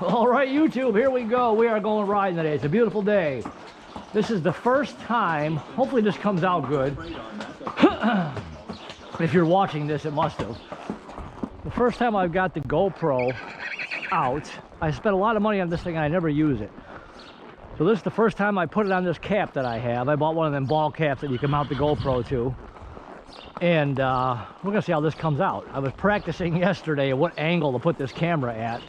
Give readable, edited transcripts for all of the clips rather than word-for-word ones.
All right, YouTube, here we go. We are going riding today. It's a beautiful day. This is the first time, hopefully this comes out good. If you're watching this, it must have. The first time I've got the GoPro out. I spent a lot of money on this thing and I never use it. So this is the first time I put it on this cap that I have. I bought one of them ball caps that you can mount the GoPro to. And we're gonna see how this comes out. I was practicing yesterday at what angle to put this camera at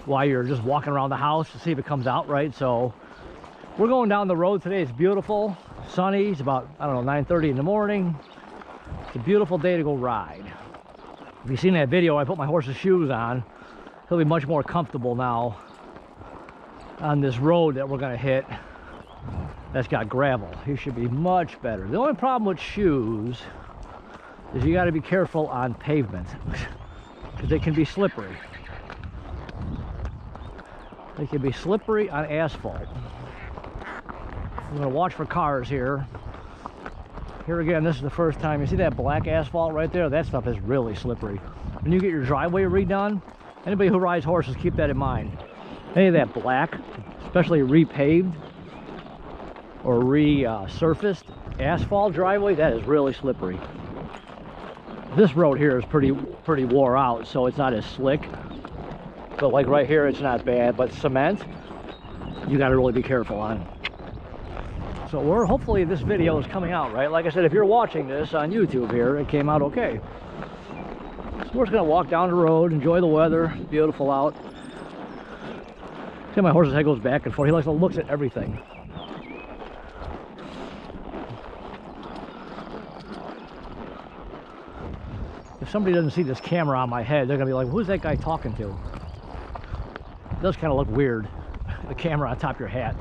while you're just walking around the house to see if it comes out right. So we're going down the road today. It's beautiful, sunny. It's about, I don't know, 9:30 in the morning. It's a beautiful day to go ride. If you've seen that video, I put my horse's shoes on. He'll be much more comfortable now on this road that we're gonna hit that's got gravel. He should be much better. The only problem with shoes is you got to be careful on pavement because they can be slippery. They can be slippery on asphalt. I'm gonna watch for cars here. Here again, this is the first time. You see that black asphalt right there? That stuff is really slippery. When you get your driveway redone, anybody who rides horses, keep that in mind. Any of that black, especially repaved or resurfaced asphalt driveway, that is really slippery. This road here is pretty wore out, so it's not as slick. But like right here, it's not bad. But cement, you got to really be careful on. So hopefully this video is coming out right. Like I said, if you're watching this on YouTube here, it came out okay. So we're just gonna walk down the road, enjoy the weather. It's beautiful out. See, my horse's head goes back and forth. He likes to look at everything. If somebody doesn't see this camera on my head, they're gonna be like, who's that guy talking to? It does kind of look weird, the camera on top of your hat.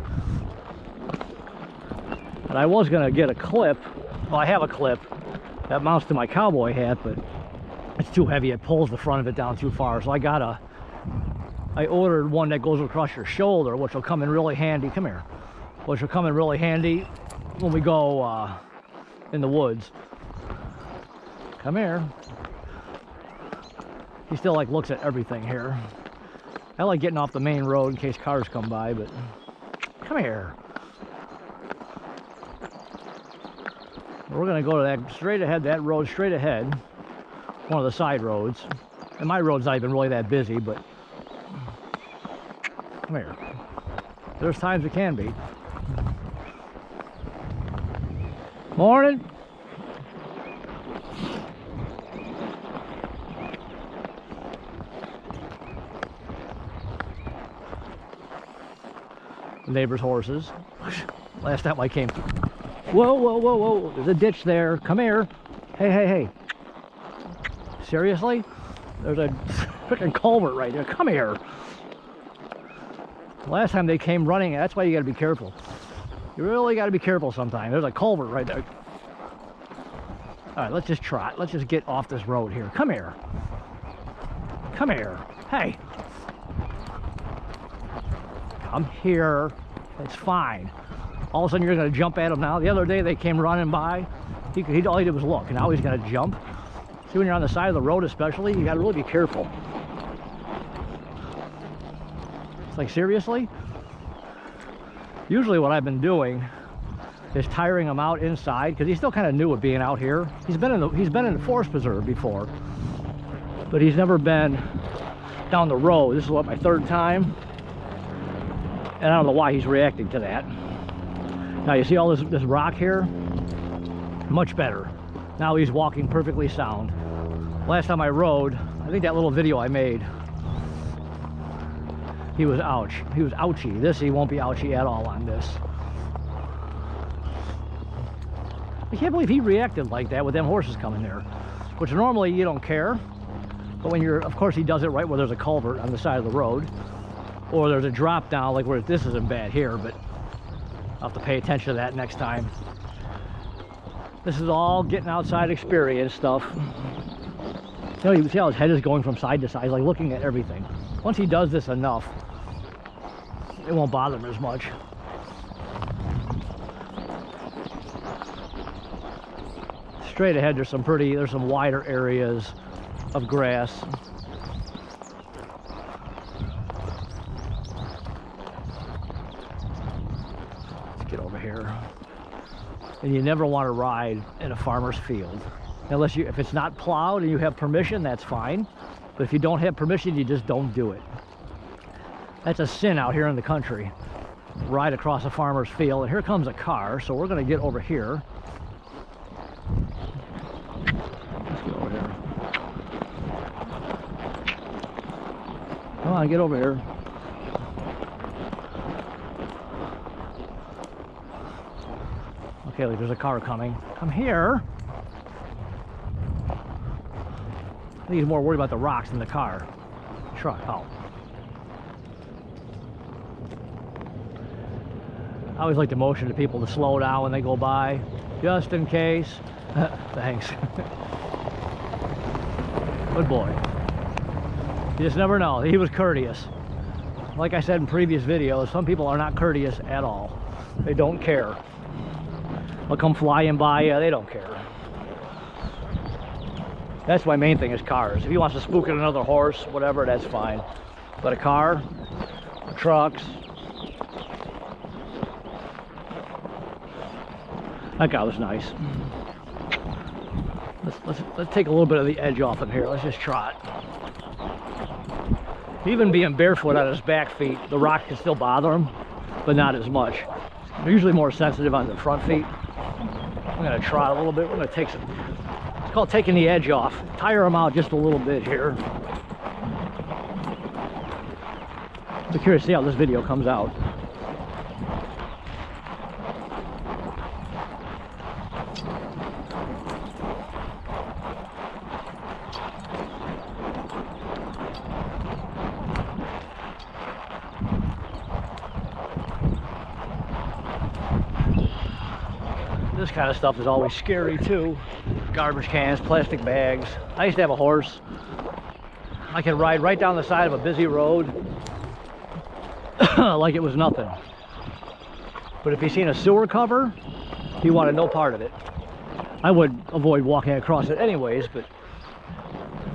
And I was gonna get a clip. Well, I have a clip that mounts to my cowboy hat, but it's too heavy. It pulls the front of it down too far. So I ordered one that goes across your shoulder, which will come in really handy. Come here. Which will come in really handy when we go in the woods. Come here. He still like looks at everything here. I like getting off the main road in case cars come by, but come here. We're gonna go to that straight ahead, that road straight ahead, one of the side roads. And my road's not even really that busy, but come here. There's times it can be. Morning. Neighbor's horses. Last time I came through. Whoa, whoa, whoa, whoa. There's a ditch there. Come here. Hey, hey, hey. Seriously? There's a freaking culvert right there. Come here. Last time they came running, that's why you got to be careful. You really got to be careful sometimes. There's a culvert right there. All right, let's just trot. Let's just get off this road here. Come here. Come here. Hey. Come here. It's fine. All of a sudden you're going to jump at him now. The other day they came running by. All he did was look, and now he's going to jump. See, when you're on the side of the road especially, you got to really be careful. It's like, seriously? Usually what I've been doing is tiring him out inside, because he's still kind of new at being out here. He's been in the forest preserve before, but he's never been down the road. This is what, my third time? And I don't know why he's reacting to that. Now you see all this rock here? Much better. Now he's walking perfectly sound. Last time I rode, I think that little video I made, he was ouch. He was ouchy. This, he won't be ouchy at all on this. I can't believe he reacted like that with them horses coming there. Which normally you don't care. But when you're, of course he does it right where there's a culvert on the side of the road. Or there's a drop down, like where this isn't bad here, but I'll have to pay attention to that next time. This is all getting outside experience stuff. You know, you can see how his head is going from side to side, like looking at everything. Once he does this enough, it won't bother him as much. Straight ahead, there's some wider areas of grass. get over here. And you never want to ride in a farmer's field. Unless if it's not plowed and you have permission, that's fine. But if you don't have permission, you just don't do it. That's a sin out here in the country. Ride across a farmer's field. And here comes a car, so we're going to get over here. Let's get over here. Come on, get over here. Okay, look, there's a car coming. Come here. I think he's more worried about the rocks than the car. Truck, oh. I always like to motion to people to slow down when they go by, just in case. Thanks. Good boy. You just never know. He was courteous. Like I said in previous videos, some people are not courteous at all. They don't care. They'll come flying by you, they don't care. That's my main thing, is cars. If he wants to spook at another horse, whatever, that's fine. But a car, trucks. That guy was nice. Let's take a little bit of the edge off him here. Let's just trot. Even being barefoot on his back feet, the rock can still bother him, but not as much. They're usually more sensitive on the front feet. I'm gonna trot a little bit. We're gonna take some, it's called taking the edge off. Tire them out just a little bit here. I'm curious to see how this video comes out. This kind of stuff is always scary too. Garbage cans, plastic bags. I used to have a horse. I could ride right down the side of a busy road like it was nothing. But if he seen a sewer cover, he wanted no part of it. I would avoid walking across it anyways, but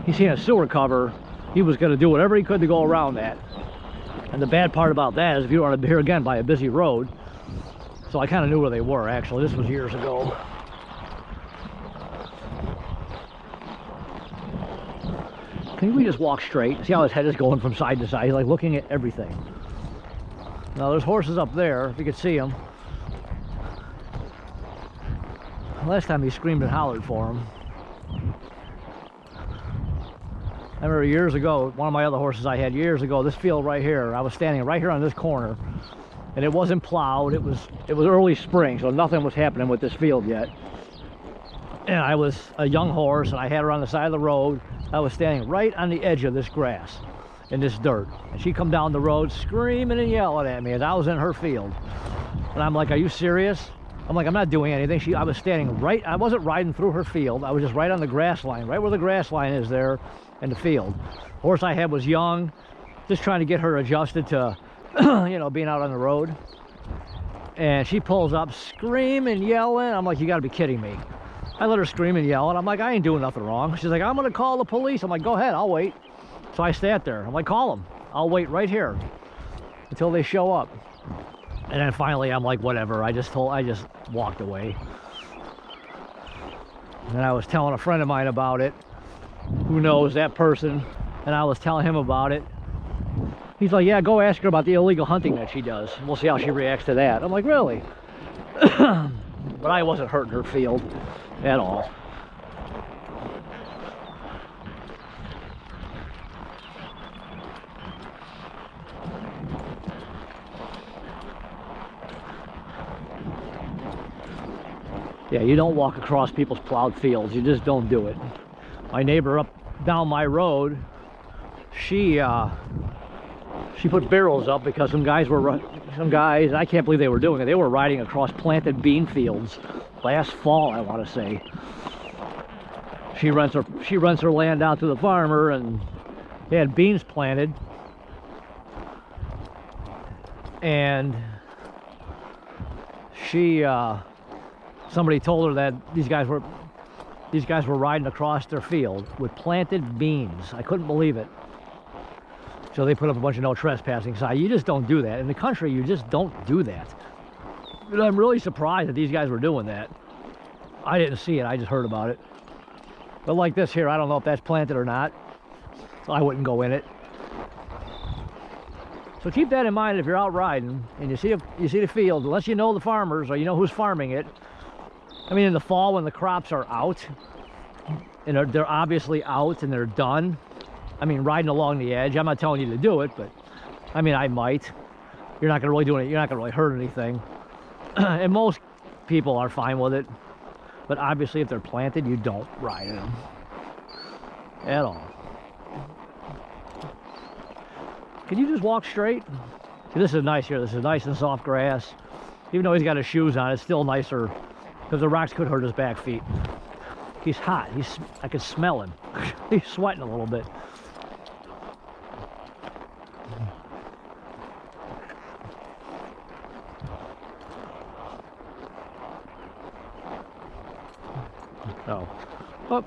he seen a sewer cover, he was going to do whatever he could to go around that. And the bad part about that is if you want to here again by a busy road. So I kind of knew where they were, actually. This was years ago. Can we just walk straight? See how his head is going from side to side? He's like looking at everything. Now there's horses up there, if you could see them. Last time he screamed and hollered for them. I remember years ago, one of my other horses I had years ago, this field right here, I was standing right here on this corner. And it wasn't plowed. It was early spring, so nothing was happening with this field yet. And I was a young horse, and I had her on the side of the road. I was standing right on the edge of this grass in this dirt. And she come down the road screaming and yelling at me as I was in her field. And I'm like, are you serious? I'm like, I'm not doing anything. I was standing right, I wasn't riding through her field. I was just right on the grass line, right where the grass line is there in the field. The horse I had was young, just trying to get her adjusted to you know, being out on the road. And she pulls up screaming, yelling. I'm like, you gotta be kidding me. I let her scream and yell, and I'm like, I ain't doing nothing wrong. She's like, I'm gonna call the police. I'm like, go ahead, I'll wait. So I sat there. I'm like, call them. I'll wait right here until they show up. And then finally I'm like, whatever. I just walked away. And I was telling a friend of mine about it, who knows that person, and I was telling him about it. He's like, yeah, go ask her about the illegal hunting that she does. We'll see how she reacts to that. I'm like, really? But I wasn't hurting her field at all. Yeah, you don't walk across people's plowed fields. You just don't do it. My neighbor up down my road, she put barrels up because some guys, I can't believe they were doing it. They were riding across planted bean fields last fall, I want to say. She rents her land out to the farmer, and they had beans planted. And somebody told her that these guys were riding across their field with planted beans. I couldn't believe it. So they put up a bunch of no trespassing signs. You just don't do that. In the country, you just don't do that. And I'm really surprised that these guys were doing that. I didn't see it, I just heard about it. But like this here, I don't know if that's planted or not, so I wouldn't go in it. So keep that in mind if you're out riding and you see the field, unless you know the farmers or you know who's farming it. I mean, in the fall when the crops are out, and they're obviously out and they're done. I mean, riding along the edge, I'm not telling you to do it, but I mean, I might. You're not gonna really do it, you're not gonna really hurt anything. And most people are fine with it. But obviously if they're planted, you don't ride in them at all. Can you just walk straight? See, this is nice here. This is nice and soft grass. Even though he's got his shoes on, it's still nicer because the rocks could hurt his back feet. He's hot. I can smell him. He's sweating a little bit. So, oh.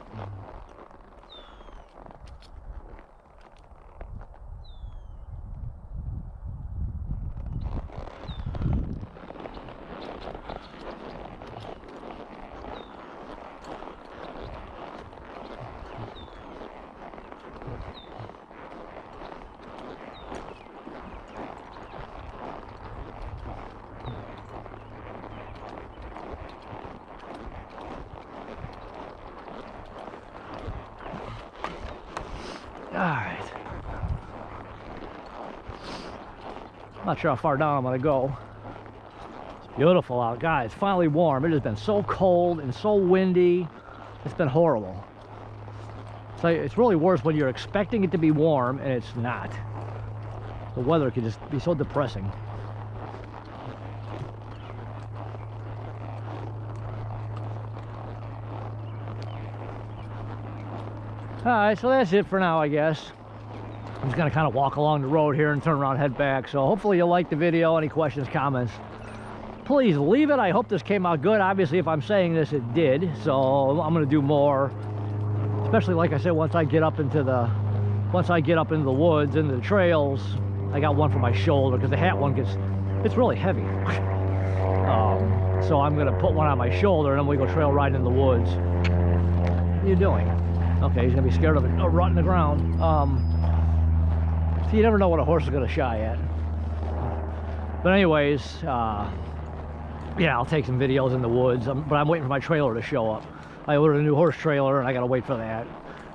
Alright. Not sure how far down I'm gonna go. It's beautiful out, guys. It's finally warm. It has been so cold and so windy. It's been horrible. So it's really worse when you're expecting it to be warm and it's not. The weather can just be so depressing. Alright, so that's it for now, I guess. I'm just gonna kind of walk along the road here and turn around and head back. So hopefully you liked the video. Any questions, comments, please leave it. I hope this came out good. Obviously, if I'm saying this, it did. So I'm gonna do more, especially like I said, once I get up into the woods, into the trails. I got one for my shoulder because the hat one it's really heavy. So I'm gonna put one on my shoulder and then we go trail riding in the woods. What are you doing? Okay, he's gonna be scared of a rut in the ground. So you never know what a horse is gonna shy at. But anyways, yeah, I'll take some videos in the woods. But I'm waiting for my trailer to show up. I ordered a new horse trailer and I gotta wait for that,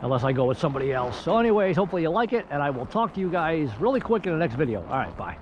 unless I go with somebody else. So anyways, hopefully you like it, and I will talk to you guys really quick in the next video. All right, bye.